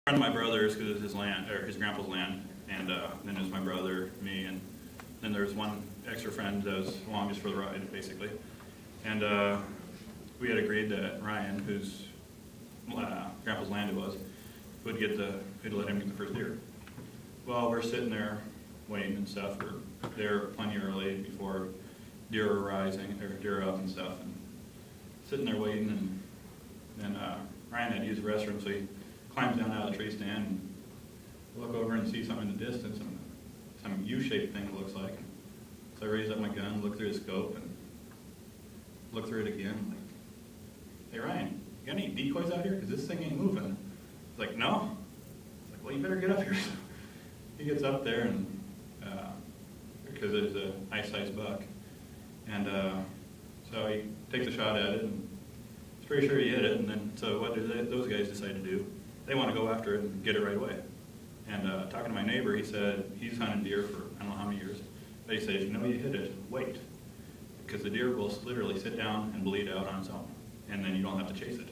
Friend of my brother's, because it's his land, or his grandpa's land, and then there's my brother, me, and then there's one extra friend that was along just for the ride, basically. And we had agreed that Ryan, whose grandpa's land it was, would let him get the first deer. Well, we're sitting there waiting and stuff. We're there plenty early before deer were rising, or deer up and stuff, and sitting there waiting, and then Ryan had to use the restroom, so he climbs down out of the tree stand and look over and see something in the distance, and some U-shaped thing it looks like. So I raise up my gun, look through the scope, and look through it again. I'm like, hey Ryan, you got any decoys out here? Because this thing ain't moving. He's like, no. It's like, well, you better get up here. So he gets up there, and because it's a nice buck, and so he takes a shot at it, and he's pretty sure he hit it. And then so what do those guys decide to do? They want to go after it and get it right away. And talking to my neighbor, he said he's hunted deer for I don't know how many years, but he said, if you know you hit it, wait. Because the deer will literally sit down and bleed out on its own, and then you don't have to chase it.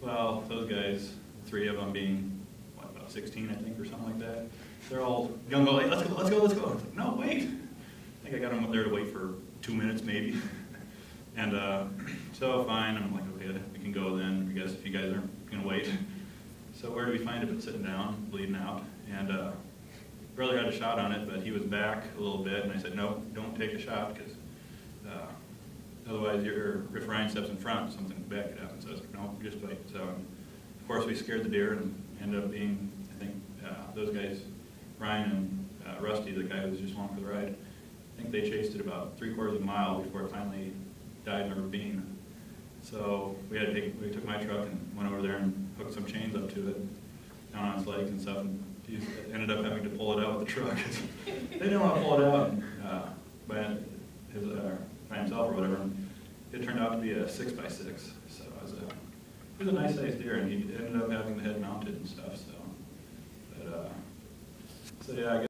Well, those guys, 3 of them being, what, about 16, I think, or something like that, they're all gung ho, like, let's go. I was like, no, wait. I think I got them up there to wait for 2 minutes, maybe. And so, fine, I'm like, okay, we can go then, I guess, if you guys aren't going to wait. So where do we find it but sitting down, bleeding out? And brother had a shot on it, but he was back a little bit, and I said, no, don't take a shot, because otherwise, if Ryan steps in front, something bad could happen. So I was like, no, just wait. So of course, we scared the deer, and ended up being, I think, those guys, Ryan and Rusty, the guy who was just along for the ride, I think they chased it about 3/4 of a mile before it finally died in a ravine. So we took my truck and went over there and hooked some chains up to it, down on its legs and stuff, and ended up having to pull it out with the truck. They didn't want to pull it out by himself or whatever. And it turned out to be a 6x6, so it was a nice sized deer, and he ended up having the head mounted and stuff. So, but so yeah, I guess.